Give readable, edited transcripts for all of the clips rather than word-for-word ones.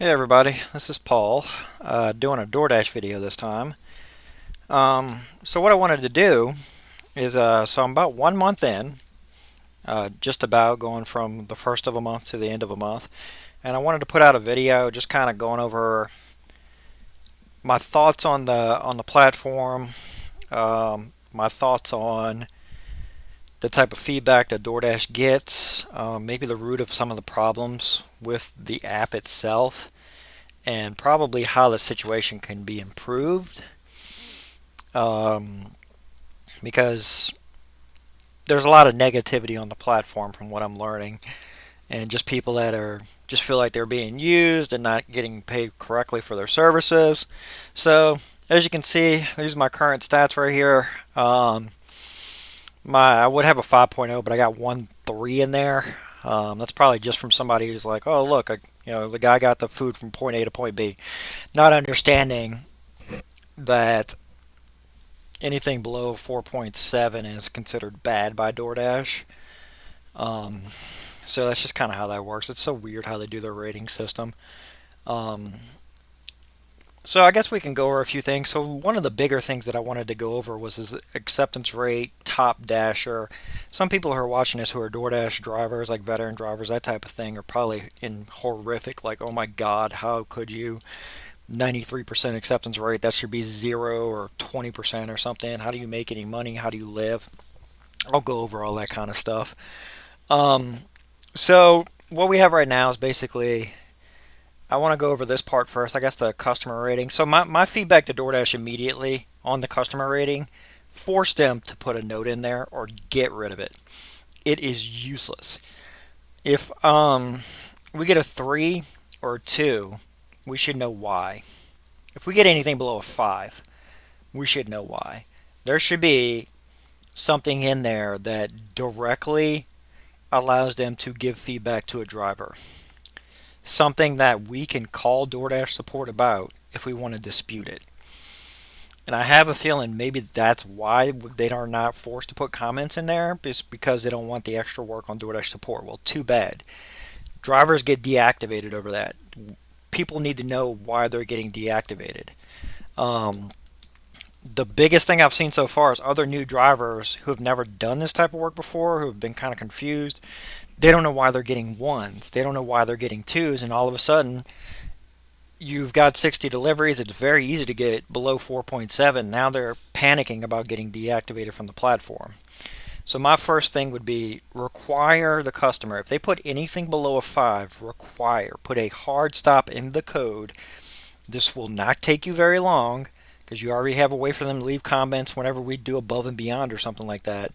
Hey everybody, this is Paul, doing a Doordash video this time. So what I wanted to do is, so I'm about 1 month in, just about going from the first of a month to the end of a month, and I wanted to put out a video just kind of going over my thoughts on the platform, my thoughts on the type of feedback that Doordash gets, maybe the root of some of the problems with the app itself, and probably how the situation can be improved. Um, because there's a lot of negativity on the platform from what I'm learning, and just people that are just feel like they're being used and not getting paid correctly for their services. So as you can see, there's my current stats right here. I would have a 5.0, but I got 1.3 in there. That's probably just from somebody who's like, oh look, the guy got the food from point A to point B, not understanding that anything below 4.7 is considered bad by DoorDash. Um, so that's just kind of how that works. It's so weird how they do their rating system. Um, so I guess we can go over a few things. So one of the bigger things that I wanted to go over was his acceptance rate, top dasher. Some people who are watching this who are DoorDash drivers, like veteran drivers, that type of thing, are probably in horrific, like, oh my God, how could you? 93% acceptance rate, that should be 0 or 20% or something. How do you make any money? How do you live? I'll go over all that kind of stuff. Um, so what we have right now is basically, I want to go over this part first. I guess the customer rating. So my feedback to DoorDash immediately on the customer rating, forced them to put a note in there or get rid of it. It is useless. If we get a 3 or a 2, we should know why. If we get anything below a 5, we should know why. There should be something in there that directly allows them to give feedback to a driver. Something that we can call DoorDash support about if we want to dispute it. And I have a feeling maybe that's why they are not forced to put comments in there, just because they don't want the extra work on DoorDash support. Well, too bad. Drivers get deactivated over that. People need to know why they're getting deactivated. Um, the biggest thing I've seen so far is other new drivers who have never done this type of work before, who have been kind of confused. They don't know why they're getting ones. They don't know why they're getting twos, and all of a sudden, you've got 60 deliveries. It's very easy to get below 4.7. Now they're panicking about getting deactivated from the platform. So my first thing would be require the customer, if they put anything below a 5, put a hard stop in the code. This will not take you very long because you already have a way for them to leave comments whenever we do above and beyond or something like that.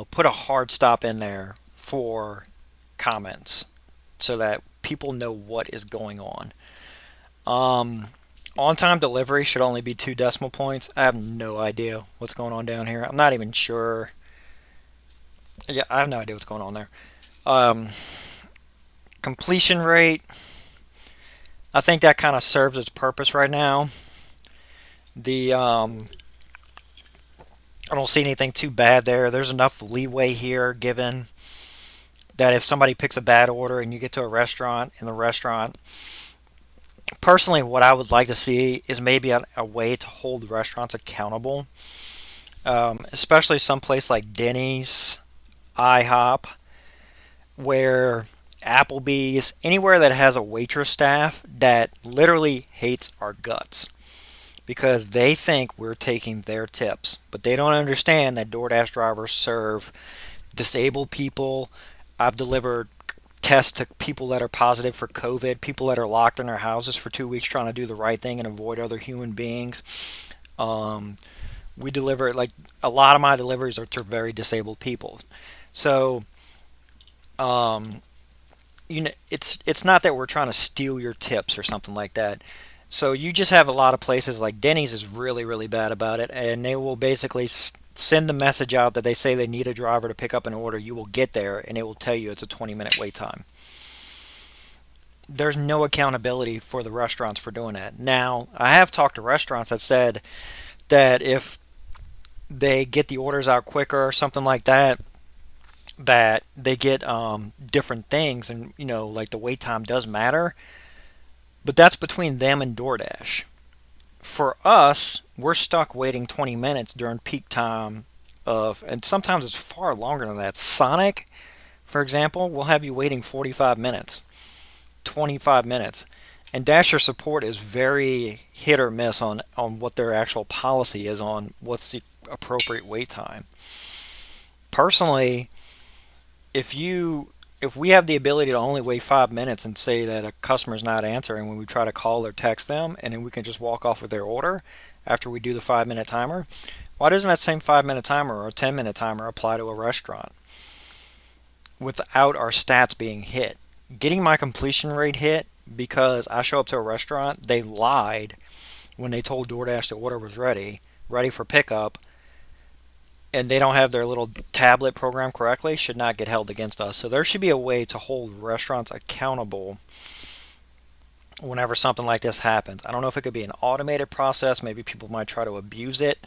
Put a hard stop in there for comments so that people know what is going on. On-time delivery should only be 2 decimal points. I have no idea what's going on down here. I'm not even sure. Yeah, I have no idea what's going on there. Um, Completion rate, I think that kind of serves its purpose right now. I don't see anything too bad there. There's enough leeway here given that if somebody picks a bad order and you get to a restaurant, in the restaurant, personally, what I would like to see is maybe a way to hold restaurants accountable, especially someplace like Denny's, IHOP, where Applebee's, anywhere that has a waitress staff that literally hates our guts because they think we're taking their tips, but they don't understand that DoorDash drivers serve disabled people. I've delivered tests to people that are positive for COVID, people that are locked in their houses for 2 weeks trying to do the right thing and avoid other human beings. Um, we deliver, like, a lot of my deliveries are to very disabled people. So, um, it's not that we're trying to steal your tips or something like that. So you just have a lot of places like Denny's is really, really bad about it, and they will basically send the message out that they say they need a driver to pick up an order. You will get there, and it will tell you it's a 20-minute wait time. There's no accountability for the restaurants for doing that. Now, I have talked to restaurants that said that if they get the orders out quicker or something like that, that they get different things, and like the wait time does matter, but that's between them and DoorDash. For us, we're stuck waiting 20 minutes during peak time and sometimes it's far longer than that. Sonic, for example, will have you waiting 45 minutes, 25 minutes. And Dasher support is very hit or miss on what their actual policy is on what's the appropriate wait time. Personally, if we have the ability to only wait 5 minutes and say that a customer's not answering when we try to call or text them, and then we can just walk off with their order after we do the 5 minute timer, why doesn't that same 5 minute timer or 10 minute timer apply to a restaurant without our stats being hit? Getting my completion rate hit because I show up to a restaurant, they lied when they told DoorDash the order was ready for pickup, and they don't have their little tablet program correctly, should not get held against us. So there should be a way to hold restaurants accountable whenever something like this happens. I don't know if it could be an automated process. Maybe people might try to abuse it,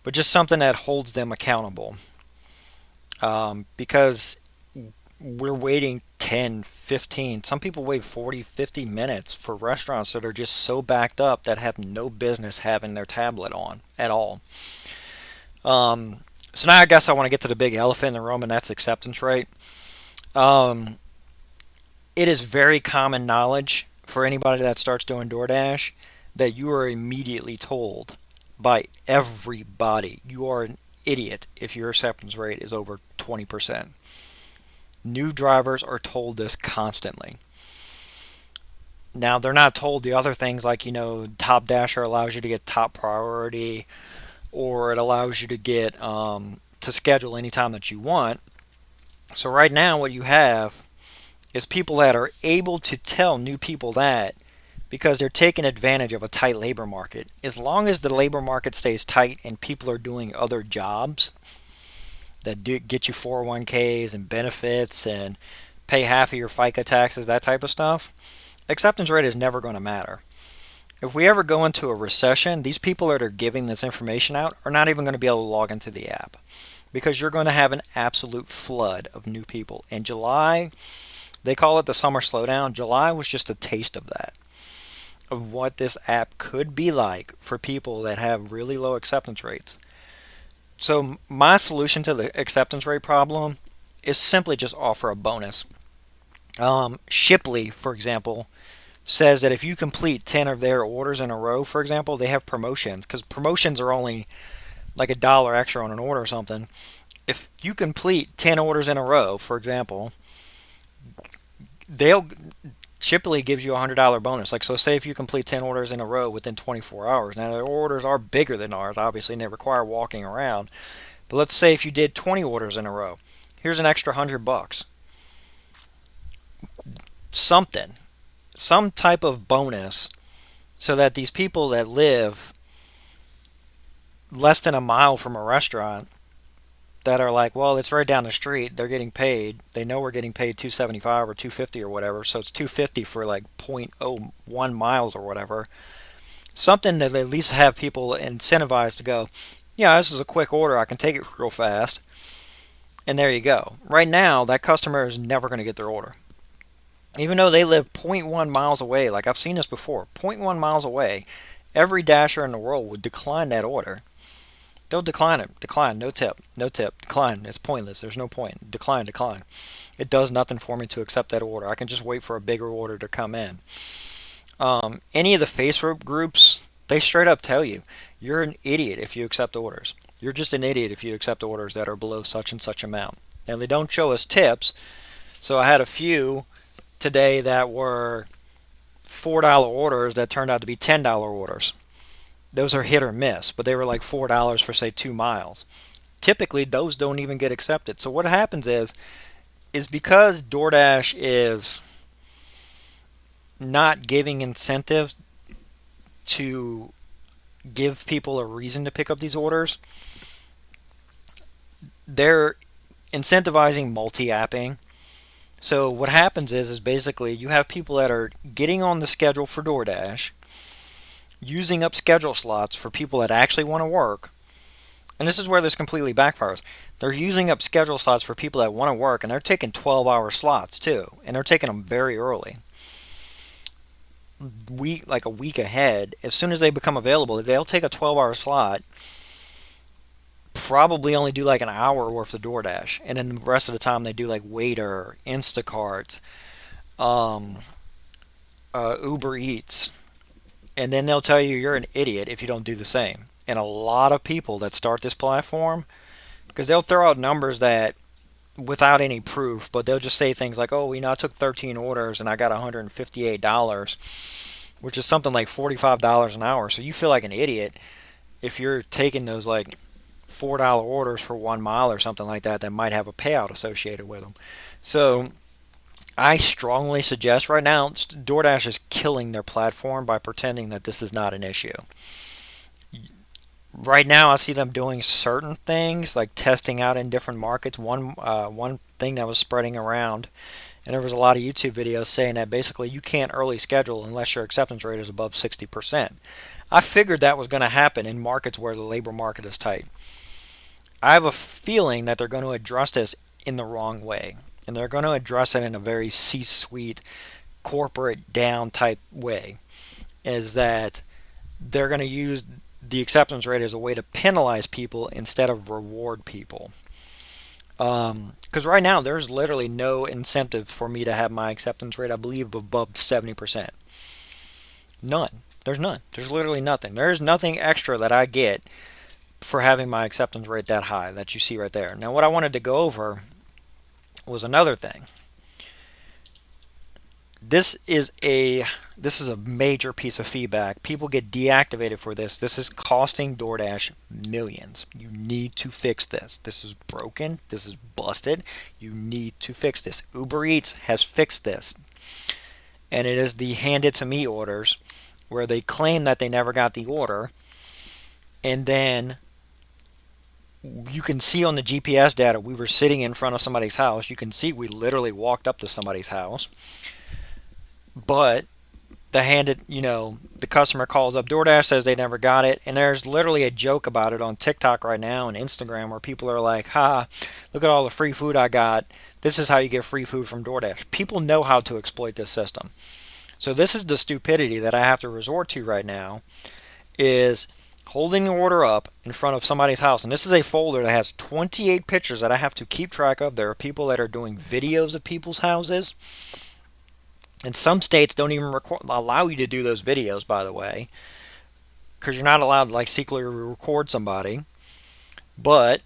but just something that holds them accountable. Because we're waiting 10, 15, some people wait 40, 50 minutes for restaurants that are just so backed up that have no business having their tablet on at all. So now I guess I want to get to the big elephant in the room, and that's acceptance rate. Um, it is very common knowledge for anybody that starts doing DoorDash that you are immediately told by everybody you are an idiot if your acceptance rate is over 20%. New drivers are told this constantly. Now, they're not told the other things like, Top Dasher allows you to get top priority, or it allows you to get to schedule anytime that you want. So right now what you have is people that are able to tell new people that because they're taking advantage of a tight labor market. As long as the labor market stays tight and people are doing other jobs that get you 401ks and benefits and pay half of your FICA taxes, that type of stuff, acceptance rate is never going to matter. If we ever go into a recession, these people that are giving this information out are not even going to be able to log into the app because you're going to have an absolute flood of new people. In July, they call it the summer slowdown. July was just a taste of that, of what this app could be like for people that have really low acceptance rates. So my solution to the acceptance rate problem is simply just offer a bonus. Shipley, for example, says that if you complete 10 of their orders in a row, for example, they have promotions, because promotions are only like $1 extra on an order or something. If you complete 10 orders in a row, for example, they'll Shipley gives you a $100 bonus. Like, so say if you complete 10 orders in a row within 24 hours. Now, their orders are bigger than ours, obviously, and they require walking around. But let's say if you did 20 orders in a row, here's an extra $100. Something. Some type of bonus so that these people that live less than a mile from a restaurant that are like, well, it's right down the street, they're getting paid, they know we're getting paid 275 or 250 or whatever, so it's 250 for like 0.01 miles or whatever. Something that at least have people incentivized to go, yeah, this is a quick order, I can take it real fast. And there you go. Right now, that customer is never going to get their order. Even though they live 0.1 miles away, like I've seen this before, 0.1 miles away, every Dasher in the world would decline that order. They'll decline it. Decline. No tip. No tip. Decline. It's pointless. There's no point. Decline. Decline. It does nothing for me to accept that order. I can just wait for a bigger order to come in. Any of the Facebook groups, they straight up tell you, you're an idiot if you accept orders. You're just an idiot if you accept orders that are below such and such amount. And they don't show us tips. So I had a few today that were $4 orders that turned out to be $10 orders. Those are hit or miss, but they were like $4 for, say, 2 miles. Typically, those don't even get accepted. So what happens is because DoorDash is not giving incentives to give people a reason to pick up these orders, they're incentivizing multi-apping. So what happens is basically you have people that are getting on the schedule for DoorDash, using up schedule slots for people that actually want to work, And this is where this completely backfires. They're using up schedule slots for people that want to work, and they're taking 12-hour slots too, and they're taking them very early, like a week ahead. As soon as they become available, they'll take a 12-hour slot, probably only do like an hour worth of DoorDash, and then the rest of the time they do like Waiter, Instacart, um, Uber Eats, and then they'll tell you you're an idiot if you don't do the same. And a lot of people that start this platform, because they'll throw out numbers that without any proof, but they'll just say things like, "Oh, I took 13 orders and I got $158," which is something like $45 an hour. So you feel like an idiot if you're taking those like $4 orders for 1 mile or something like that that might have a payout associated with them. So I strongly suggest right now, DoorDash is killing their platform by pretending that this is not an issue. Right now, I see them doing certain things like testing out in different markets. One thing that was spreading around, and there was a lot of YouTube videos saying that basically you can't early schedule unless your acceptance rate is above 60%. I figured that was going to happen in markets where the labor market is tight. I have a feeling that they're going to address this in the wrong way, and they're going to address it in a very C-suite, corporate down type way. Is that they're going to use the acceptance rate as a way to penalize people instead of reward people. Because right now there's literally no incentive for me to have my acceptance rate, I believe, above 70%. None. There's none. There's literally nothing. There's nothing extra that I get for having my acceptance rate that high that you see right there. Now, what I wanted to go over was another thing. This is a major piece of feedback. People get deactivated for this. This is costing DoorDash millions. You need to fix this. This is broken. This is busted. You need to fix this. Uber Eats has fixed this. And it is the hand it to me orders where they claim that they never got the order. And then you can see on the GPS data, we were sitting in front of somebody's house. You can see we literally walked up to somebody's house. But the customer calls up DoorDash, says they never got it, and there's literally a joke about it on TikTok right now and Instagram where people are like, "Ha, look at all the free food I got. This is how you get free food from DoorDash." People know how to exploit this system. So this is the stupidity that I have to resort to right now, is holding the order up in front of somebody's house. And this is a folder that has 28 pictures that I have to keep track of. There are people that are doing videos of people's houses. And some states don't even allow you to do those videos, by the way, because you're not allowed to like secretly record somebody. But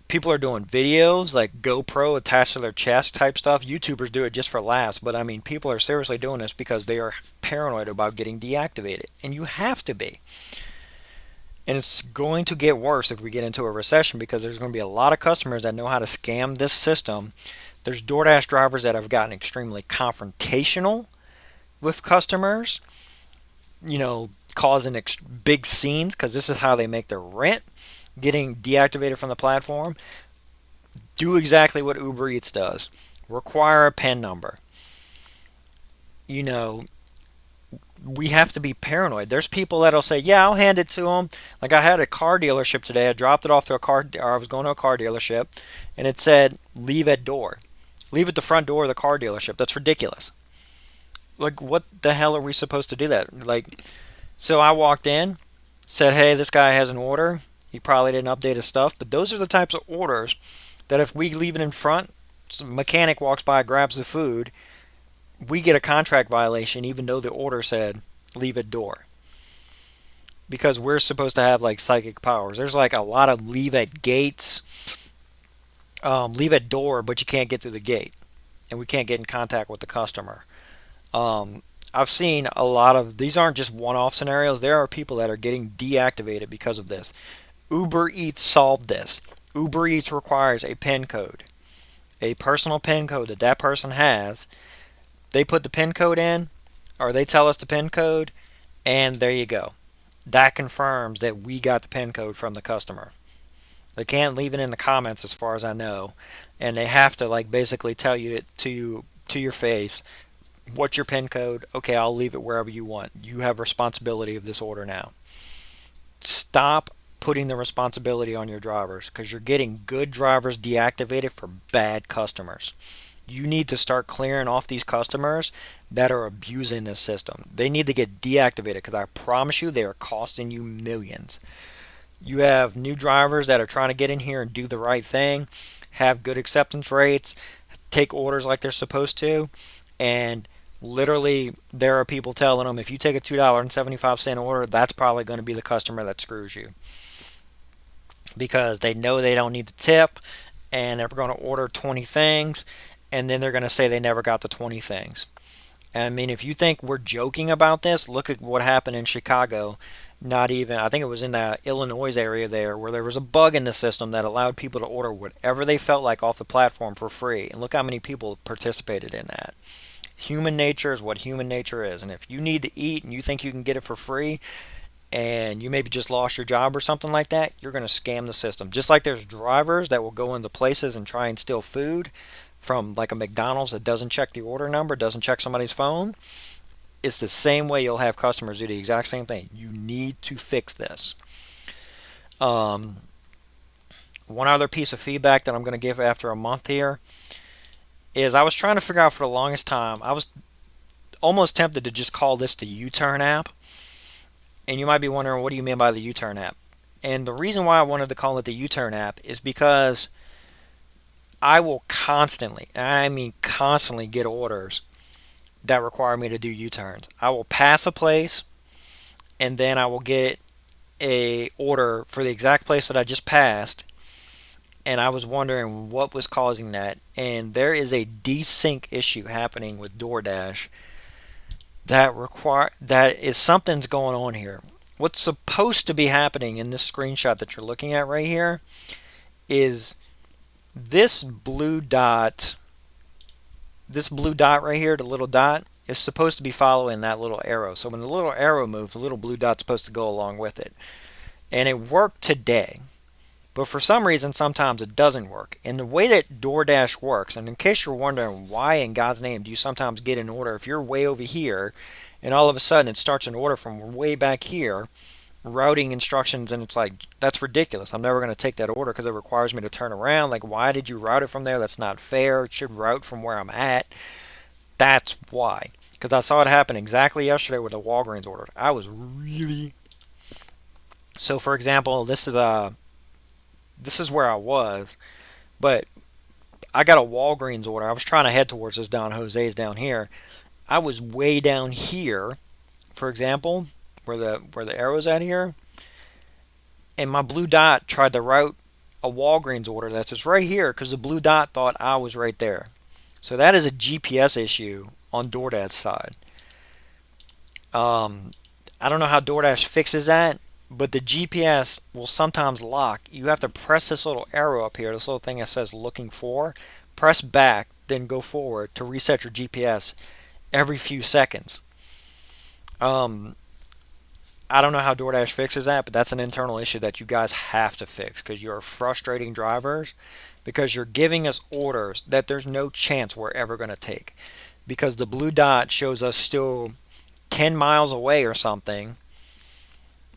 people are doing videos like GoPro attached to their chest type stuff. YouTubers do it just for laughs, but I mean, people are seriously doing this because they are paranoid about getting deactivated, and you have to be. And it's going to get worse if we get into a recession because there's going to be a lot of customers that know how to scam this system. There's DoorDash drivers that have gotten extremely confrontational with customers, causing big scenes because this is how they make their rent, getting deactivated from the platform. Do exactly what Uber Eats does. Require a PIN number. We have to be paranoid. There's people that'll say, "Yeah, I'll hand it to them." Like I had a car dealership today. I dropped it off to I was going to a car dealership, and it said, "Leave at door." Leave at the front door of the car dealership. That's ridiculous. Like, what the hell are we supposed to do that? Like, so I walked in, said, "Hey, this guy has an order." He probably didn't update his stuff, but those are the types of orders that if we leave it in front, some mechanic walks by, grabs the food, we get a contract violation even though the order said leave at door. Because we're supposed to have like psychic powers. There's like a lot of leave at gates, leave at door, but you can't get through the gate, and we can't get in contact with the customer. I've seen a lot of these aren't just one-off scenarios. There are people that are getting deactivated because of this. Uber Eats solved this. Uber Eats requires a PIN code, a personal PIN code that person has. They put the PIN code in, or they tell us the PIN code, and there you go. That confirms that we got the PIN code from the customer. They can't leave it in the comments as far as I know, and they have to like basically tell you it to your face. What's your PIN code? Okay, I'll leave it wherever you want. You have responsibility of this order now. Stop putting the responsibility on your drivers because you're getting good drivers deactivated for bad customers. You need to start clearing off these customers that are abusing this system. They need to get deactivated because I promise you they are costing you millions. You have new drivers that are trying to get in here and do the right thing, have good acceptance rates, take orders like they're supposed to, and literally there are people telling them if you take a $2.75 order, that's probably going to be the customer that screws you because they know they don't need the tip and they're going to order 20 things and then they're going to say they never got the 20 things. I mean, if you think we're joking about this, look at what happened in Chicago. Not even, I think it was in the Illinois area there, where there was a bug in the system that allowed people to order whatever they felt like off the platform for free. And look how many people participated in that. Human nature is what human nature is. And if you need to eat and you think you can get it for free, and you maybe just lost your job or something like that, you're going to scam the system. Just like there's drivers that will go into places and try and steal food from like a McDonald's that doesn't check the order number, doesn't check somebody's phone. It's the same way you'll have customers do the exact same thing. You need to fix this. One other piece of feedback that I'm going to give after a month here is I was trying to figure out for the longest time, I was almost tempted to just call this the U-Turn app. And you might be wondering, what do you mean by the U-Turn app? And the reason why I wanted to call it the U-Turn app is because I will constantly, and I mean constantly, get orders that require me to do U-turns. I will pass a place and then I will get a order for the exact place that I just passed, and I was wondering what was causing that. And there is a desync issue happening with Doordash that is something's going on here. What's supposed to be happening in this screenshot that you're looking at right here is this blue dot right here, the little dot, is supposed to be following that little arrow. So when the little arrow moves, the little blue dot's supposed to go along with it. And it worked today. But for some reason, sometimes it doesn't work. And the way that DoorDash works, and in case you're wondering why in God's name do you sometimes get an order if you're way over here and all of a sudden it starts an order from way back here, routing instructions, and it's like, that's ridiculous. I'm never going to take that order because it requires me to turn around. Like, why did you route it from there? That's not fair. It should route from where I'm at. That's why. Because I saw it happen exactly yesterday with a Walgreens order. I was really... So, for example, this is where I was, but I got a Walgreens order. I was trying to head towards this Don Jose's down here. I was way down here, for example, where the arrow's at here, and my blue dot tried to route a Walgreens order that's just right here because the blue dot thought I was right there. So that is a GPS issue on DoorDash's side. I don't know how DoorDash fixes that, but the GPS will sometimes lock. You have to press this little arrow up here, this little thing that says looking for, press back, then go forward to reset your GPS every few seconds. I don't know how DoorDash fixes that, but that's an internal issue that you guys have to fix because you're frustrating drivers because you're giving us orders that there's no chance we're ever going to take because the blue dot shows us still 10 miles away or something.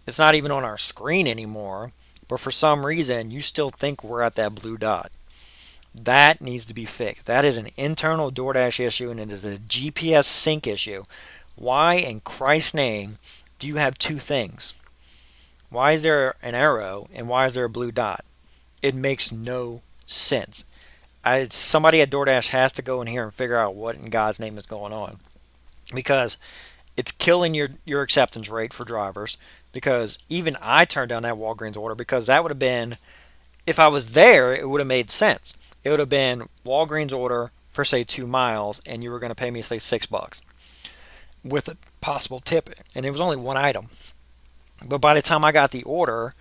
It's not even on our screen anymore, but for some reason you still think we're at that blue dot. That needs to be fixed. That is an internal DoorDash issue, and it is a GPS sync issue. Why in Christ's name do you have two things? Why is there an arrow and why is there a blue dot? It makes no sense. Somebody at DoorDash has to go in here and figure out what in God's name is going on, because it's killing your acceptance rate for drivers. Because even I turned down that Walgreens order because that would have been, if I was there, it would have made sense. It would have been Walgreens order for say 2 miles and you were going to pay me say $6 with a possible tip, and it was only one item. But by the time I got the order,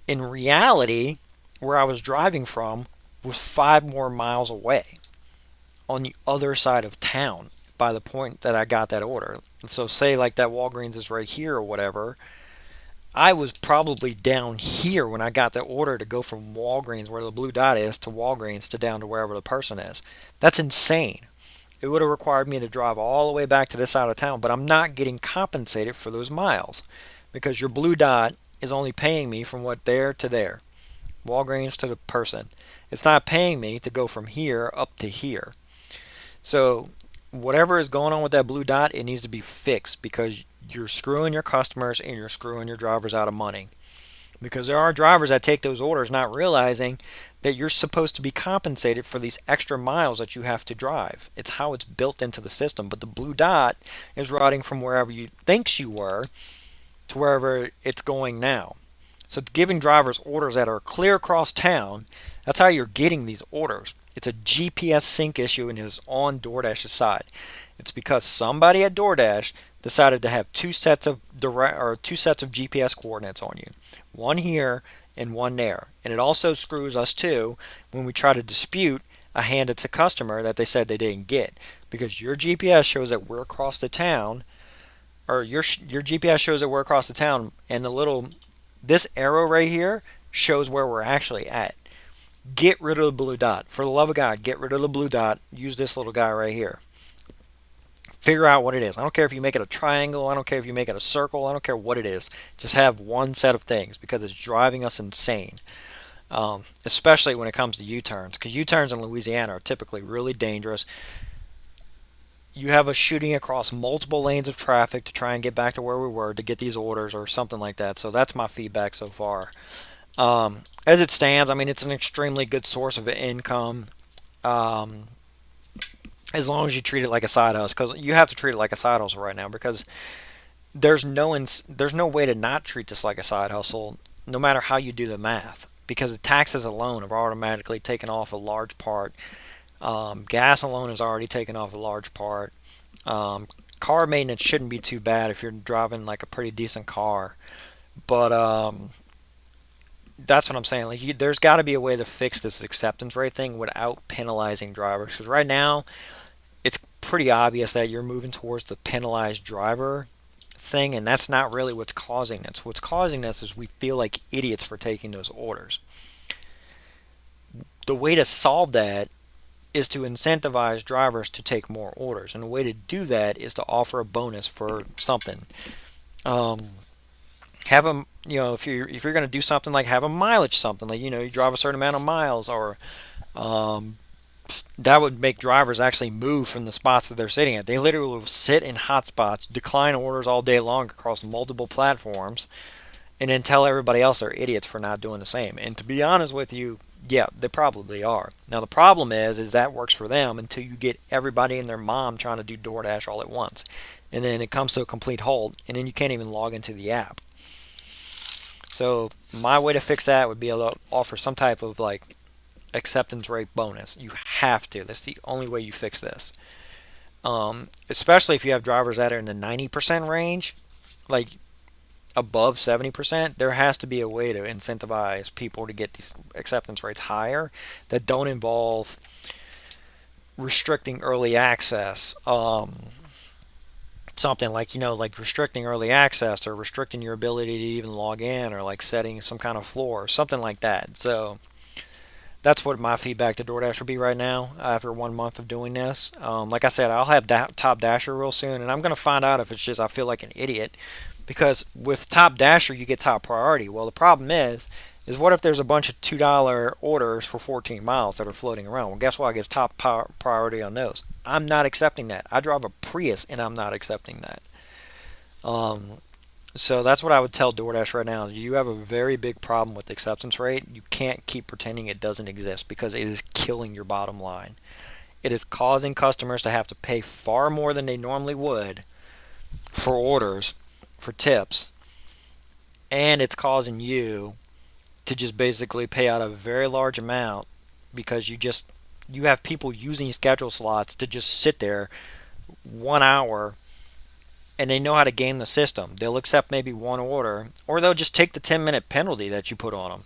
in reality, where I was driving from was 5 more miles away on the other side of town by the point that I got that order. So say like that Walgreens is right here or whatever, I was probably down here when I got the order to go from Walgreens, where the blue dot is, to Walgreens to down to wherever the person is. That's insane. It would have required me to drive all the way back to this side of town, but I'm not getting compensated for those miles because your blue dot is only paying me from what there to there, Walgreens to the person. It's not paying me to go from here up to here. So whatever is going on with that blue dot, it needs to be fixed because you're screwing your customers and you're screwing your drivers out of money. Because there are drivers that take those orders not realizing that you're supposed to be compensated for these extra miles that you have to drive. It's how it's built into the system. But the blue dot is routing from wherever you think you were to wherever it's going now. So giving drivers orders that are clear across town, that's how you're getting these orders. It's a GPS sync issue and is on DoorDash's side. It's because somebody at DoorDash decided to have two sets of GPS coordinates on you, one here and one there. And it also screws us too when we try to dispute a hand it's a customer that they said they didn't get, because your GPS shows that we're across the town, or your GPS shows that we're across the town, and this arrow right here shows where we're actually at. Get rid of the blue dot. For the love of God, get rid of the blue dot. Use this little guy right here. Figure out what it is. I don't care if you make it a triangle. I don't care if you make it a circle. I don't care what it is. Just have one set of things because it's driving us insane. Especially when it comes to U-turns, because U-turns in Louisiana are typically really dangerous. You have us shooting across multiple lanes of traffic to try and get back to where we were to get these orders or something like that. So that's my feedback so far. As it stands, I mean, it's an extremely good source of income, as long as you treat it like a side hustle. Because you have to treat it like a side hustle right now, because there's no way to not treat this like a side hustle, no matter how you do the math. Because the taxes alone have automatically taken off a large part. Gas alone has already taken off a large part. Car maintenance shouldn't be too bad if you're driving like a pretty decent car, but that's what I'm saying. Like, there's got to be a way to fix this acceptance rate thing without penalizing drivers. Because right now, it's pretty obvious that you're moving towards the penalized driver thing, and that's not really what's causing this. What's causing this is we feel like idiots for taking those orders. The way to solve that is to incentivize drivers to take more orders, and the way to do that is to offer a bonus for something. Have them, if you're going to do something, like have a mileage something, like, you drive a certain amount of miles, or that would make drivers actually move from the spots that they're sitting at. They literally will sit in hot spots, decline orders all day long across multiple platforms, and then tell everybody else they're idiots for not doing the same. And to be honest with you, yeah, they probably are. Now the problem is that works for them until you get everybody and their mom trying to do DoorDash all at once, and then it comes to a complete halt, and then you can't even log into the app. So my way to fix that would be to offer some type of like acceptance rate bonus. You have to. That's the only way you fix this. Especially if you have drivers that are in the 90% range, like above 70%, there has to be a way to incentivize people to get these acceptance rates higher that don't involve restricting early access. Something like, like restricting early access, or restricting your ability to even log in, or like setting some kind of floor, or something like that. So that's what my feedback to DoorDash would be right now after 1 month of doing this. Like I said, I'll have Top Dasher real soon, and I'm going to find out if it's just I feel like an idiot. Because with Top Dasher, you get top priority. Well, the problem is what if there's a bunch of $2 orders for 14 miles that are floating around? Well, guess what? I get top priority on those. I'm not accepting that. I drive a Prius, and I'm not accepting that. So that's what I would tell DoorDash right now. You have a very big problem with the acceptance rate. You can't keep pretending it doesn't exist, because it is killing your bottom line. It is causing customers to have to pay far more than they normally would for orders, for tips, and it's causing you to just basically pay out a very large amount, because you have people using schedule slots to just sit there 1 hour, and they know how to game the system. They'll accept maybe one order, or they'll just take the 10-minute penalty that you put on them.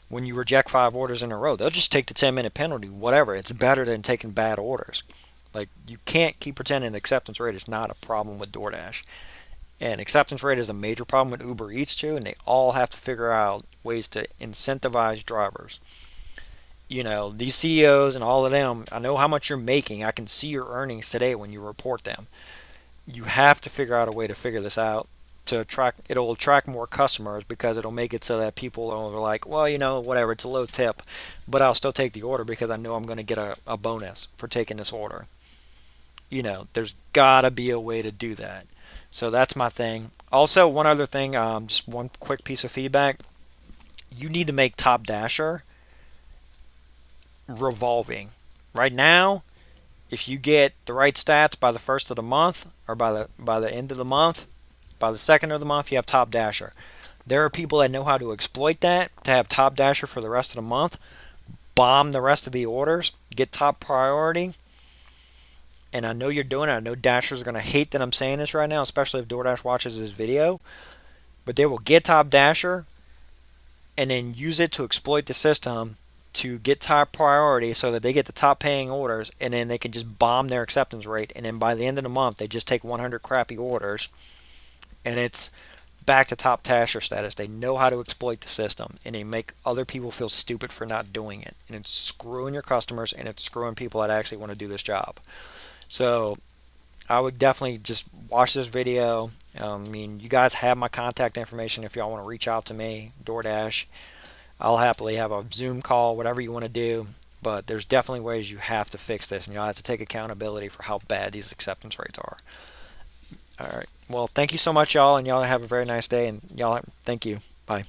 When you reject 5 orders in a row, they'll just take the 10-minute penalty, whatever. It's better than taking bad orders. Like, you can't keep pretending acceptance rate is not a problem with DoorDash. And acceptance rate is a major problem with Uber Eats too, and they all have to figure out ways to incentivize drivers. These CEOs and all of them, I know how much you're making. I can see your earnings today when you report them. You have to figure out a way to figure this out to attract, it'll attract more customers because it'll make it so that people are like, well, whatever, it's a low tip, but I'll still take the order because I know I'm going to get a bonus for taking this order. There's gotta be a way to do that. So that's my thing. Also, one other thing, just one quick piece of feedback. You need to make Top Dasher revolving. Right now, if you get the right stats by the first of the month, or by the end of the month, by the second of the month, you have Top Dasher. There are people that know how to exploit that to have Top Dasher for the rest of the month, bomb the rest of the orders, get top priority. And I know you're doing it. I know Dashers are going to hate that I'm saying this right now, especially if DoorDash watches this video. But they will get Top Dasher and then use it to exploit the system to get top priority so that they get the top paying orders, and then they can just bomb their acceptance rate. And then by the end of the month, they just take 100 crappy orders, and it's back to Top Dasher status. They know how to exploit the system, and they make other people feel stupid for not doing it. And it's screwing your customers, and it's screwing people that actually want to do this job. So I would definitely just watch this video. You guys have my contact information if y'all want to reach out to me, DoorDash. I'll happily have a Zoom call, whatever you want to do. But there's definitely ways you have to fix this, and you'll have to take accountability for how bad these acceptance rates are. All right. Well, thank you so much, y'all, and y'all have a very nice day. And y'all, thank you. Bye.